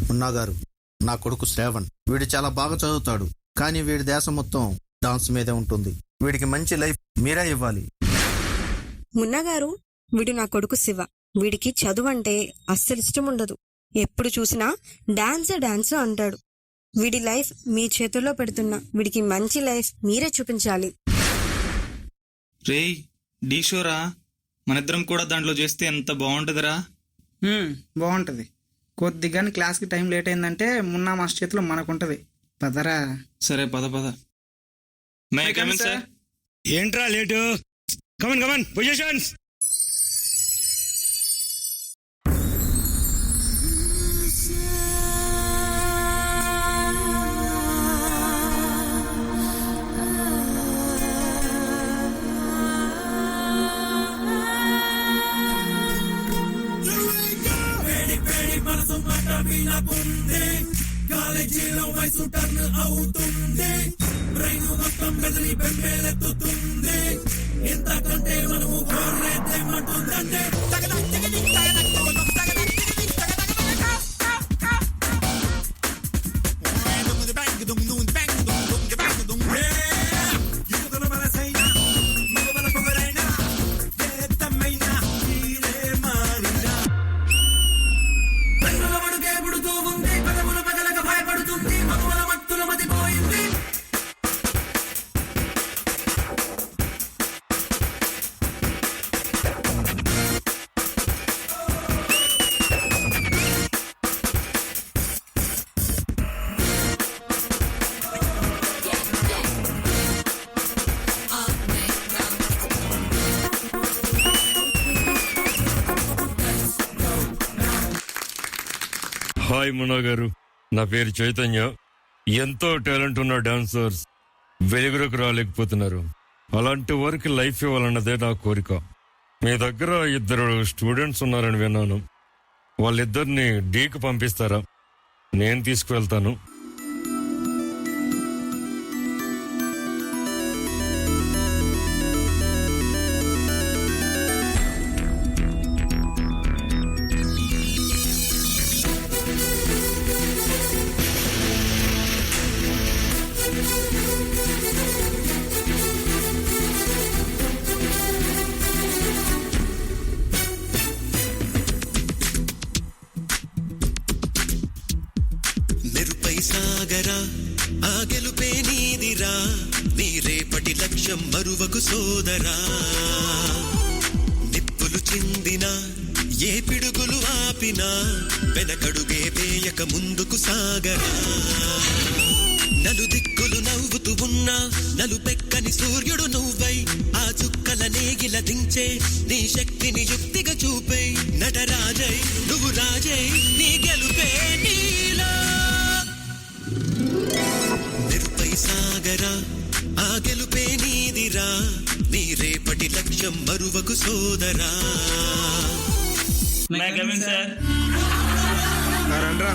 మున్నా గారు, నా కొడుకు శ్రావణ్. వీడు చాలా బాగా చదువుతాడు, కానీ వీడి దేశం మొత్తం డాన్స్ మీదే ఉంటుంది. వీడికి మంచి లైఫ్ మీరే ఇవ్వాలి. మున్నా గారు, వీడు నా కొడుకు శివ. వీడికి చదువు అంటే అస్సలు ఇష్టం ఉండదు. ఎప్పుడు చూసినా డాన్స్ అంటాడు. వీడి లైఫ్ మీ చేతుల్లో పెడుతున్నా. వీడికి మంచి లైఫ్ మీరే చూపించాలి. రేయ్ డీ షోరా, మనిద్దరం కూడా దాంట్లో చేస్తే ఎంత బాగుంటదిరా. బాగుంటది. కొద్దిగాని క్లాస్కి టైం లేట్ అయిందంటే మున్నా మాస్టర్ చేతిలో మనకుంటది. పదరా. సరే పద పద. May come in sir. ఏంట్రా లేటు? Come on positions. కాలేజీలో వయసు టర్న్ అవుతుంది, బ్రెయిన్ మొత్తం బెదిరి బెంబేలెత్తుతుంది. ఇంతకంటే మనము కోరేదేమంటుందంటే హాయ్ మున్నా గారు, నా పేరు చైతన్య. ఎంతో టాలెంట్ ఉన్న డాన్సర్స్ వెలుగులోకి రాలేకపోతున్నారు. అలాంటి వారికి లైఫ్ ఇవ్వాలన్నదే నా కోరిక. మీ దగ్గర 2 స్టూడెంట్స్ ఉన్నారని విన్నాను. వాళ్ళిద్దరిని డీకి పంపిస్తారా? నేను తీసుకువెళ్తాను. సాగరా ఆ గెలుపే నీదిరా, నీ రేపటి లక్ష్యం మరువకు సోదరా. నిప్పులు చిందినా ఏ పిడుగులు ఆపినా వెనకడుగే వేయక ముందుకు సాగరా. నలుదిక్కులు నవ్వుతూ ఉన్నా నలుపెక్కని సూర్యుడు నువ్వై, ఆ చుక్కల నేగిల దించే నీ శక్తిని యుక్తిగా చూపే. నటరాజై నువ్వు రాజై, నీ గెలుపే నీలో. నిరుపై సాగరా ఆ గెలుపే నీదిరా, నీ రేపటి లక్ష్యం మరువకు సోదరా. రండ్రా.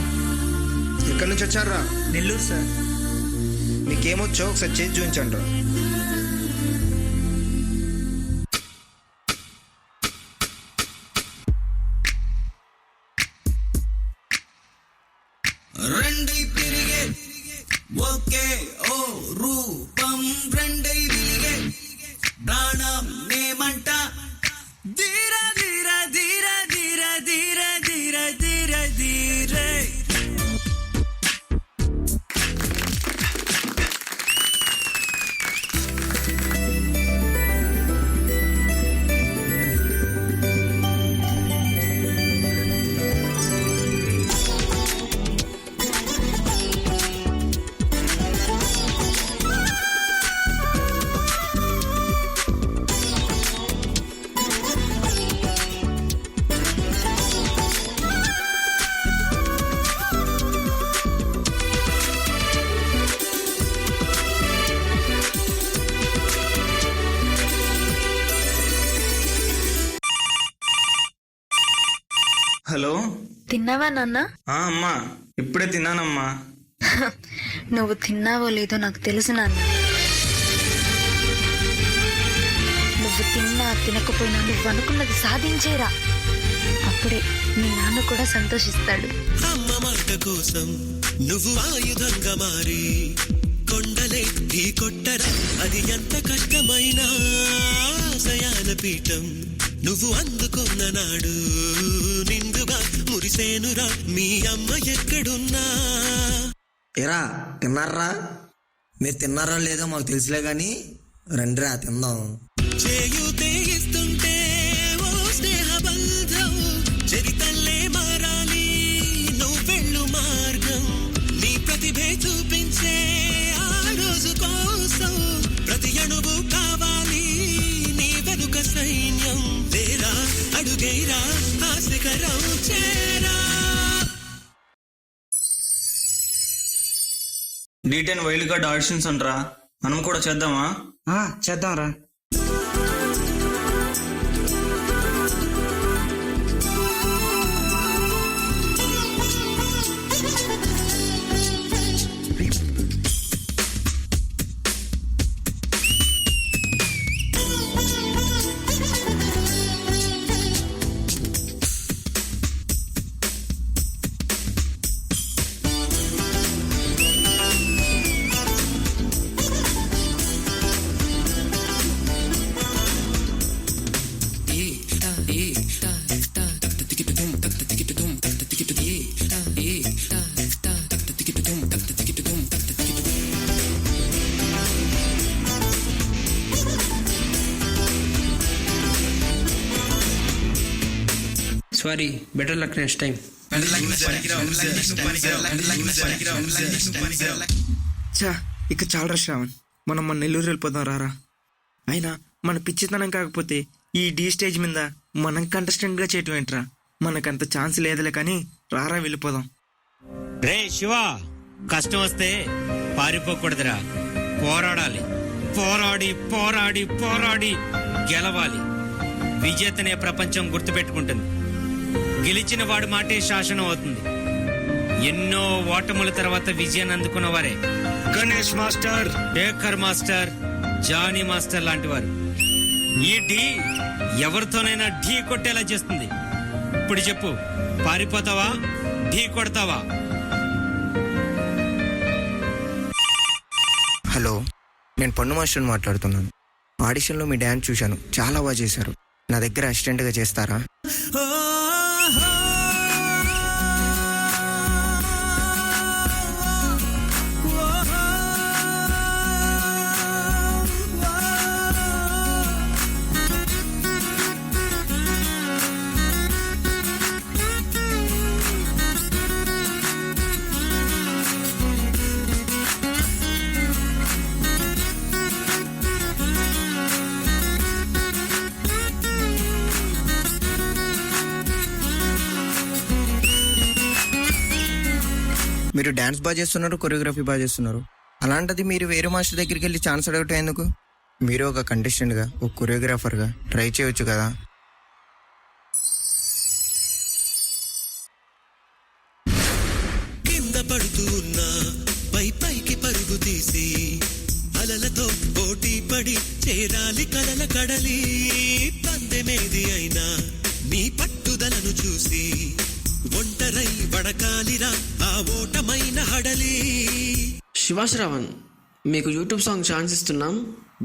ఎక్కడి నుంచి వచ్చారా? నెల్లూరు సార్. మీకేమొచ్చో ఒకసారి చేసి చూపించండి రా. రెండై తిరిగే ఒకే ఓ రూపం, రెండై తిరిగే ప్రాణం నేమంట. ధీర ధీర ధీర ధీర ధీర ధీర ధీర ధీరే. హలో, తిన్నావా నాన్న? అమ్మా ఇప్పుడే తిన్నానమ్మా. నువ్వు తిన్నావో లేదో నాకు తెలుసు నాన్న. తినకపోయినా నువ్వు అనుకున్నది సాధించేరా. అప్పుడే మీ నాన్న కూడా సంతోషిస్తాడు. అమ్మ మాట కోసం నువ్వు ఆయుధంగా మారి కొండలే ఢీ కొట్టరా. అది ఎంత కష్టమైనా ఆశయాల పీఠం నువ్వు అందుకున్న నాడు నిండుగా మురిసేనురా మీ అమ్మ ఎక్కడున్నా. ఏరా తిన్నారా? మీరు తిన్నారా లేదో మాకు తెలుసులే గాని రండిరా తిందాం. చేయూతే ఇస్తుంటే ఓ స్నేహ బంధం చరితల్లే మారాలి నువ్వెళ్ళు మార్గం. నీ ప్రతిభే చూపించే ఆ రోజు కోసం ప్రతి అణువు కావాలి నీ వెనుక సైన్యం. లేరా అడుగైరా ఆ శిఖరం చేరా. D10 వైల్డ్ కార్డ్ ఆడిషన్స్ అంటరా, మనం కూడా చేద్దామా? చేద్దాం రా. Sorry, better luck next time. ఇక చాలా శ్రావణ్, మనం మన నెల్లూరు వెళ్ళిపోదాం రారా. అయినా మన పిచ్చితనం కాకపోతే ఈ డీ స్టేజ్ మీద మనం కంటెస్టెంట్ గా చేయటం ఏంట్రా? మనకంత ఛాన్స్ లేదులే కానీ రారా వెళ్ళిపోదాం. రే శివ, కష్టం వస్తే పారిపోకూడదురా, పోరాడాలి. పోరాడి పోరాడి పోరాడి గెలవాలి. విజేతనే ప్రపంచం గుర్తుపెట్టుకుంటుంది. గెలిచిన వాడి మాటే శాసనం అవుతుంది. ఎన్నో ఓటముల తర్వాత విజయాన్ని అందుకున్న వారే Ganesh master, Shekhar master, Jani master లాంటి వారు. ఈ ఢీ ఎవరితోనైనా ఢీ కొట్టేలా చేస్తుంది. ఇప్పుడు చెప్పు, పారిపోతావా, ఢీ కొడతావా? హలో, నేను పన్ను మాస్టర్ మాట్లాడుతున్నాను. ఆడిషన్లో మీ డ్యాన్స్ చూశాను, చాలా బాగా చేశారు. నా దగ్గర అసిస్టెంట్గా చేస్తారా? మీరు డ్యాన్స్ బాగా చేస్తున్నారు, కొరియోగ్రఫీ బాగా చేస్తున్నారు. అలాంటిది మీరు వేరే మాస్టర్ దగ్గరికి వెళ్ళి ఛాన్స్ అడగటం ఎందుకు? మీరు ఒక కంటెస్టెంట్గా, ఒక కొరియోగ్రాఫర్గా ట్రై చేయొచ్చు కదా. కింద పడుతూ ఉన్నా పై పైకి పరుగు తీసి అలలతో పోటీ పడి చేరాలి కలల కడలి. పందెమేది అయినా నీ పట్టుదలను చూసి ఒంటరై వడకాలిరా ఆ ఓటమైన హడలి. శివాశ్రావణ్, మీకు యూట్యూబ్ సాంగ్ ఛాన్స్ ఇస్తున్నాం,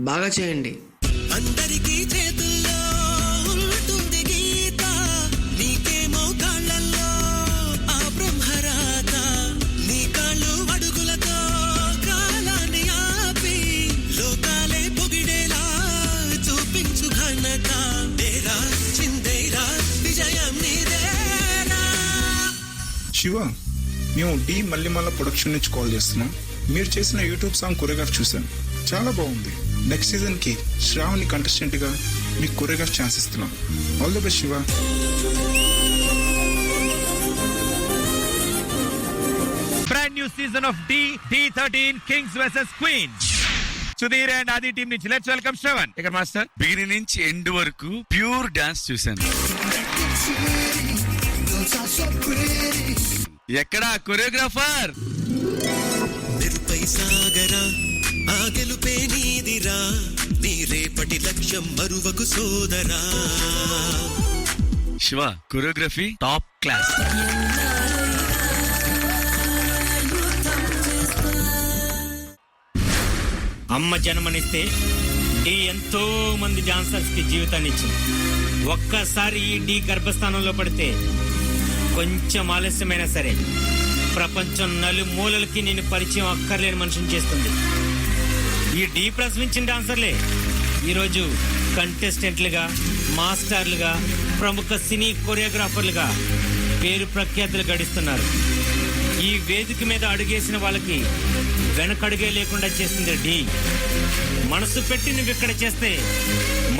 బాగా చేయండి. అందరికీ చేతుల్లో ఉంటుంది గీత, నీకేమో కాళ్ళల్లో ఆ బ్రహ్మరాత. నీ కాళ్ళు అడుగులతో కాలాన్ని ఆపి లోకాలే పొగిడేలా చూపించు ఘనత. దేరా చిందేరా విజయం నీదేరా. శివ, మేము డి మల్లిమల్ల ప్రొడక్షన్ నుంచి కాల్ చేస్తున్నాం. మీరు చేసిన యూట్యూబ్ సాంగ్ కొరియోగ్రాఫ్ చూసాను, చాలా బాగుంది. నెక్స్ట్ సీజన్ కి శ్రావణి కంటెస్టెంట్ గా మీకు కొరియోగ్రాఫ్ ఛాన్స్ ఇస్తున్నాం. All the best Shiva. Brand new season of D13 kings versus queens. Sudheer and Aadi team నుంచి లెట్స్ వెల్కమ్ శ్రవణ్. ఇక్కడ మాస్టర్, బిగినింగ్ నుంచి ఎండ్ వరకు ప్యూర్ డాన్స్ చూశాను. ఎక్కడా కొరియోగ్రాఫర్? నిరుపై సాగరా ఆ గెలుపే నీదిరా, నీ రేపటి రేపటి లక్ష్యం మరువకు సోదరా. Shiva choreography top class. అమ్మ జన్మనిస్తే డి ఎంతో మంది డాన్సర్స్ కి జీవితాన్ని ఇచ్చింది. ఒక్కసారి ఈ డి గర్భస్థానంలో పడితే కొంచెం ఆలస్యమైనా సరే ప్రపంచం నలుమూలలకి నేను పరిచయం అక్కర్లేని మనిషిని చేస్తుంది. ఈ డి ప్రశ్నించిన డాన్సర్లే ఈరోజు కంటెస్టెంట్లుగా, మాస్టర్లుగా, ప్రముఖ సినీ కొరియోగ్రాఫర్లుగా పేరు ప్రఖ్యాతులు గడిస్తున్నారు. ఈ వేదిక మీద అడుగేసిన వాళ్ళకి వెనకడుగే లేకుండా చేసింది డి. మనసు పెట్టి నువ్వు ఇక్కడ చేస్తే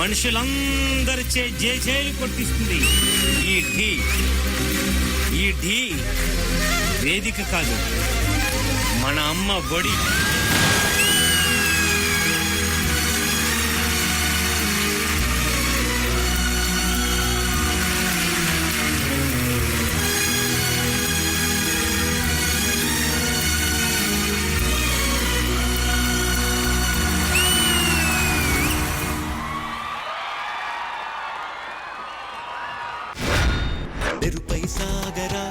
మనుషులందరిచే జేజేలు కొట్టిస్తుంది ఈ డి. ఈ డి వేదిక కాదు, మన అమ్మ ఒడి. మెరుపై సాగరా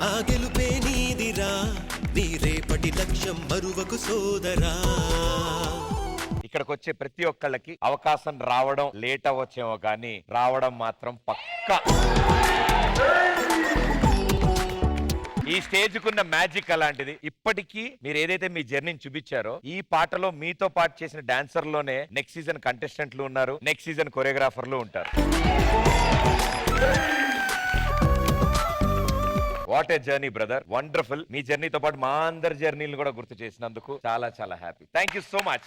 ఆ గెలుపే నీదిరా, నీ రేపటి లక్ష్యం మరువకు సోదరా. ఇక్కడికి వచ్చే ప్రతి ఒక్కళ్ళకి అవకాశం రావడం లేట్ అవ్వచ్చేమో కానీ రావడం మాత్రం పక్కా. ఈ స్టేజ్ కున్న మ్యాజిక్ అలాంటిది. ఇప్పటికీ మీరు ఏదైతే మీ జర్నీని చూపించారో ఈ పాటలో మీతో పాటు చేసిన డాన్సర్లోనే నెక్స్ట్ సీజన్ కంటెస్టెంట్లు ఉన్నారు, నెక్స్ట్ సీజన్ కొరియోగ్రాఫర్లు ఉంటారు. What a journey brother, wonderful. మీ జర్నీతో పాటు మా అందరి జర్నీలు కూడా గుర్తు చేసినందుకు చాలా చాలా happy. Thank you so much.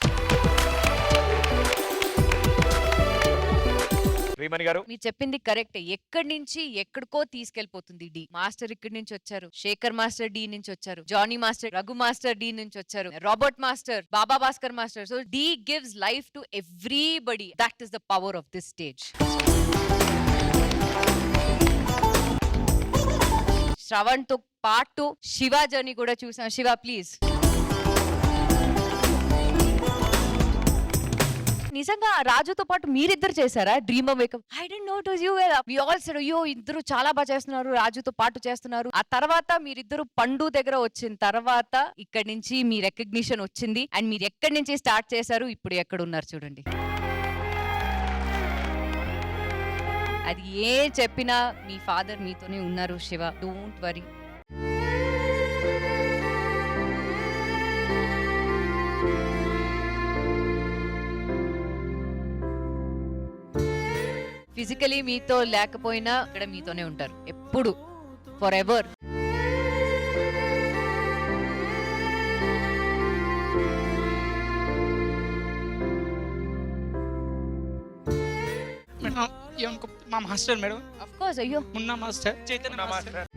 Shreemani గారు, మీరు చెప్పింది కరెక్ట్. ఎక్కడి నుంచి ఎక్కడికో తీసుకెళ్లిపోతుంది డి. మాస్టర్ ఇక్కడి నుంచి వచ్చారు, శేఖర్ మాస్టర్ డి నుంచి వచ్చారు, Jani master, Raghu master D నుంచి వచ్చారు, Robert master, Baba Bhaskar master. So D gives life to everybody. That is the power of this stage. Shravan తో పాటు శివ జర్నీ కూడా చూసాం. శివ ప్లీజ్. నిజంగా రాజుతో పాటు మీరిద్దరు చేశారా dream makeup? I don't know it was you. We all said అయ్యో ఇద్దరు చాలా బాగా చేస్తున్నారు, రాజుతో పాటు చేస్తున్నారు. ఆ తర్వాత మీరిద్దరు పండు దగ్గర వచ్చిన తర్వాత ఇక్కడి నుంచి మీ రికగ్నిషన్ వచ్చింది. అండ్ మీరు ఎక్కడి నుంచి స్టార్ట్ చేశారు, ఇప్పుడు ఎక్కడ ఉన్నారు చూడండి. అది ఏ చెప్పినా మీ ఫాదర్ మీతోనే ఉన్నారు శివ. Don't worry. ఫిజికలీ మీతో లేకపోయినా ఇక్కడ మీతోనే ఉంటారు ఎప్పుడు, ఫర్ ఎవర్. మా మాస్టర్ మేడం. Of course. అయ్యో మున్నా మాస్టర్, చైతన్య మాస్టర్.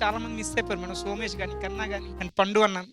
చాలా మంది మిస్ అయిపోయారు మేడం. సోమేష్ గాని, కన్నా గాని, అండ్ పండు అన్న.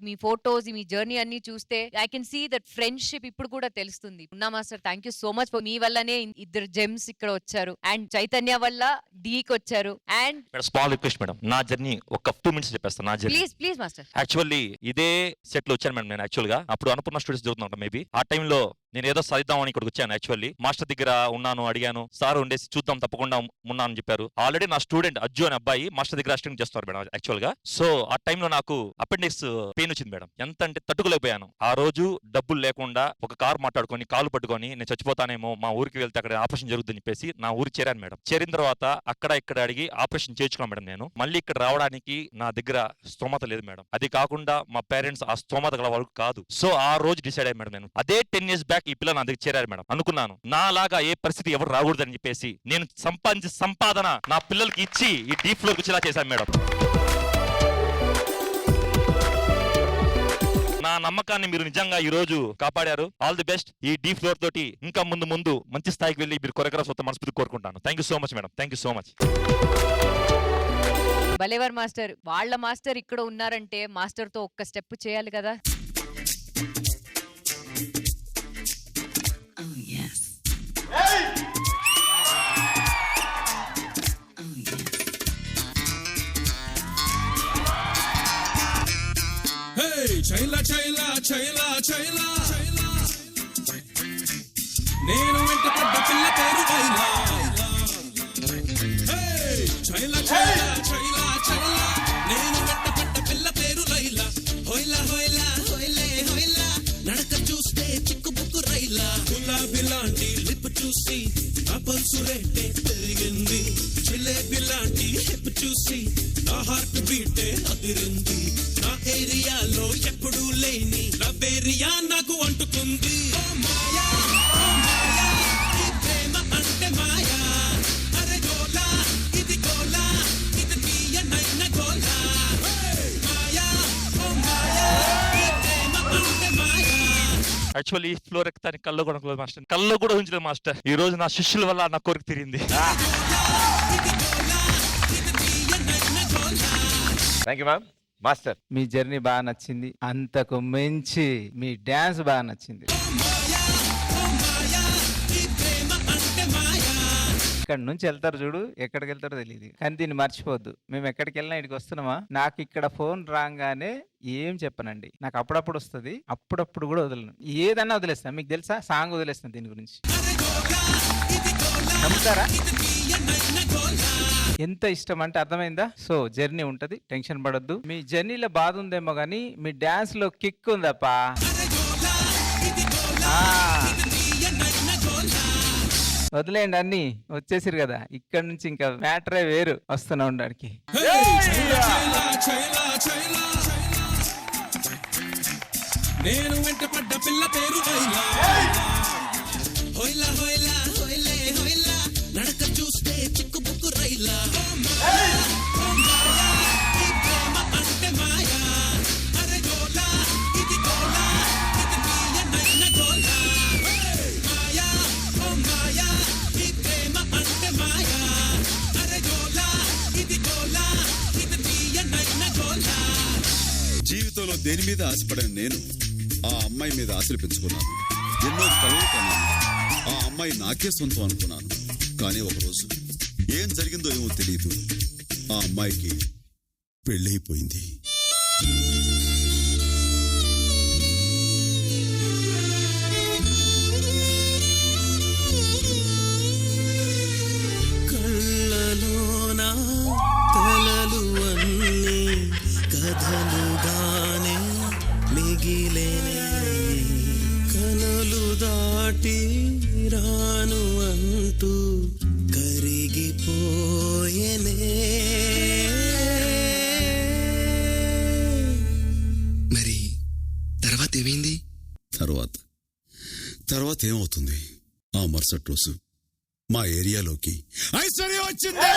మీ ఫోటోస్, మీ జర్నీ అన్ని చూస్తే I can see that friendship ఇప్పుడు కూడా తెలుస్తుంది. Munna master, thank you so much. మీ వల్లనే ఇద్దరు జెమ్స్ ఇక్కడ వచ్చారు, అండ్ చైతన్య వల్ల డీకి వచ్చారు. అండ్ స్మాల్ రిక్వెస్ట్ మేడం, నా జర్నీ ఒక 2 minutes చెప్పేస్తాను. నా journey please please master. Actually ఇదే సెట్ లో వచ్చాను మేడం. నేను యాక్చువల్ గా అప్పుడు అనుకున్న స్టూడెంట్స్ జరుగుతుంటా మేబీ. ఆ టైంలో నేను ఏదో సాధిద్దామని ఇక్కడికి వచ్చాను. యాక్చువల్లీ మాస్టర్ దగ్గర ఉన్నాను, అడిగాను, సార్ ఉండేసి చూద్దాం తప్పకుండా ఉన్నా అని చెప్పారు. ఆల్రెడీ నా స్టూడెంట్ అజ్జు అనే అబ్బాయి మాస్టర్ దగ్గర అసిస్టెంట్ చేస్తున్నారు మేడం యాక్చువల్ గా. సో ఆ టైంలో నాకు అపెండిక్స్ పెయిన్ వచ్చింది మేడం. ఎంత అంటే తట్టుకోలేకపోయాను. ఆ రోజు డబ్బులు లేకుండా ఒక కార్ మాట్లాడుకొని కాలు పట్టుకొని నేను చచ్చిపోతానేమో, మా ఊరికి వెళ్తే అక్కడ ఆపరేషన్ జరుగుతుందని చెప్పేసి నా ఊరికి చేరాను మేడం. చేరిన తర్వాత అక్కడ ఇక్కడ అడిగి ఆపరేషన్ చేయించుకున్నాను మేడం. నేను మళ్ళీ ఇక్కడ రావడానికి నా దగ్గర స్తోమత లేదు మేడం. అది కాకుండా మా పేరెంట్స్ ఆ స్తోమత గల వాళ్ళు కాదు. సో ఆ రోజు డిసైడ్ అయ్యాను మేడం. నేను అదే 10 years బ్యాక్ ఈ పిల్ల నా దగ్గర చేరారు మేడం. అనుకున్నాను నాలాగా ఏ పరిస్థితి ఎవరు రాకూడదని చెప్పేసి నేను సంపాదించే సంపాదన నా పిల్లలకి ఇచ్చి ఈ డీప్ ఫ్లోర్ వచ్చేలా చేశాను మేడం. నా నమ్మకాన్ని మీరు నిజంగా ఈ రోజు కాపాడారు. All the best. ఈ డీ ఫ్లోర్ తోటి ఇంకా ముందు మంచి స్థాయికి వెళ్ళి మీరు కొరియోగ్రాఫ్ వస్తే మనస్ఫూర్తి కోరుకుంటాను. Thank you so much madam. Thank you so much. బలేవర్ మాస్టర్, వాళ్ళ మాస్టర్ ఇక్కడ ఉన్నారంటే మాస్టర్ తో ఒక్క స్టెప్ చేయాలి కదా. చైలా చైలా చైలా చైలా నేను వెంట పడ్డ పిల్ల పేరు వైలా చైలా చైలా చైలా చైలా నేను వెంట పడ్డ పిల్ల పేరు లైలా హోయిలా హోయిలా హోయిలే హోయిలా నడక చూస్తే చిక్కు బుక్కు రైలా గులాబీ లాంటి లిప్ చూసి నా పల్సు రేటే పెరిగింది జిలేబీ లాంటి హిప్ చూసి నా హార్ట్ బీటే అదిరింది నా ఏరియాలో ఎప్పుడూ లేని నా ఏరియా నాకు అంటుకుంది ఓ మాయా ఓ మాయా ఈ ప్రేమ అంటే మాయా అరే గోలా ఇది గోలా ఇది తీయనైన గోలా మాయా ఓ మాయా ఈ ప్రేమ అంటే మాయా. యాక్చువల్లీ ఈ ఫ్లోర్ ఎక్కడానికి కళ్ళు కూడా అనుకోలేదు మాస్టర్, కళ్ళు కూడా ఉంచలేదు మాస్టర్. ఈ రోజు నా శిష్యుల వల్ల నా కోరిక తీరింది. Thank you ma'am. Master, me journey బాగా నచ్చింది, అంతకు మించి మీ డాన్స్ బాగా నచ్చింది. ఇక్కడ నుంచి వెళ్తారు చూడు, ఎక్కడికి వెళ్తారో తెలియదు, కానీ దీన్ని మర్చిపోవద్దు. మేము ఎక్కడికి వెళ్ళినా ఇక్కడికి వస్తున్నామా, నాకు ఇక్కడ ఫోన్ రాగానే ఏం చెప్పనండి, నాకు అప్పుడప్పుడు వస్తుంది, అప్పుడప్పుడు కూడా వదలను, ఏదన్నా వదిలేస్తాను. మీకు తెలుసా, సాంగ్ వదిలేస్తాను దీని గురించి. నమ్ముతారా? ఎంత ఇష్టం అంటే అర్థమైందా? సో జర్నీ ఉంటది, టెన్షన్ పడొద్దు. మీ జర్నీలో బాధ ఉందేమో కానీ మీ డాన్స్ లో కిక్ ఉందప్పా. వదిలేయండి, అన్ని వచ్చేసిరు కదా, ఇక్కడ నుంచి ఇంకా మ్యాటరే వేరు. వస్తున్నా ఉండడానికి నేను వెంట పడ్డ పిల్ల పేరు వైలా హోయిలా హోయిలా హోయిలే హోయిలా నడక చూస్తే చిక్కు బుక్కు రైలా ఓ మాయా ఈ ప్రేమ అంటే మాయా అరే గోలా ఇది గోలా ఇది తీయనైన గోలా మాయా ఓ మాయా ఈ ప్రేమ అంటే మాయా అరే గోలా ఇది గోలా ఇది తీయనైన గోలా. జీవితంలో దేని మీద ఆశపడిన నేను ఆ అమ్మాయి మీద ఆశలు పెంచుకున్నాను. ఎన్నో కలలు కన్నాను. ఆ అమ్మాయి నాకే సొంతం అనుకున్నాను. కానీ ఒకరోజు ఏం జరిగిందో ఏమో తెలియదు, ఆ అమ్మాయికి పెళ్ళైపోయింది. కళ్ళలోన కలలు అన్నీ కథలుగానే మిగిలేనే కనులు దాటి రాను అంటూ కరిగిపోయేనే. మరి తర్వాత ఏమైంది? తర్వాత ఏమవుతుంది? ఆ మరుసటి రోజు మా ఏరియాలోకి ఐశ్వర్య వచ్చింది.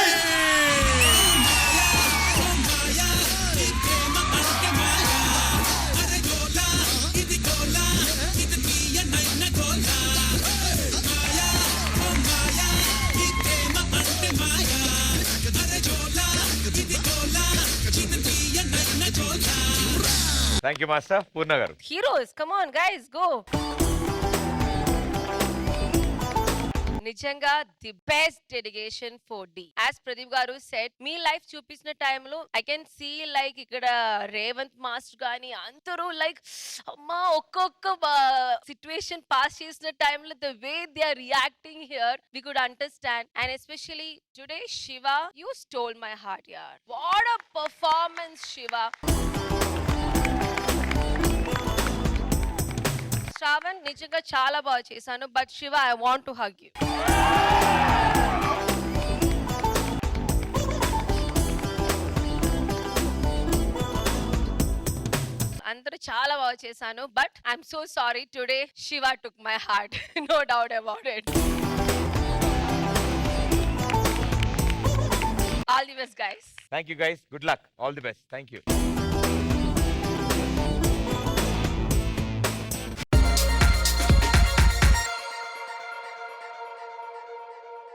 Thank you master. పూర్ణ గారు. Heroes, come on guys, go. నిజంగా the best dedication for D. As Pradeep గారు సెట్, మీ లైఫ్ చూపించిన టైంలో ఐ కెన్ సీ లైక్ ఇక్కడ రేవంత్ మాస్టర్ గానీ అందరూ లైక్ అమ్మా ఒక్కొక్క సిచ్యువేషన్ పాస్ చేసిన టైంలో the way they are reacting here we could understand. And especially today Shiva, you stole my heart యార్. What a performance Shiva. Shravan, నిజంగా చాలా బాగా చేశాను, but Shiva I want to hug you. అందరూ చాలా బాగా చేశాను, but I'm so sorry today Shiva took my heart. No doubt about it. All the best guys. Thank you guys. Good luck. All the best. Thank you.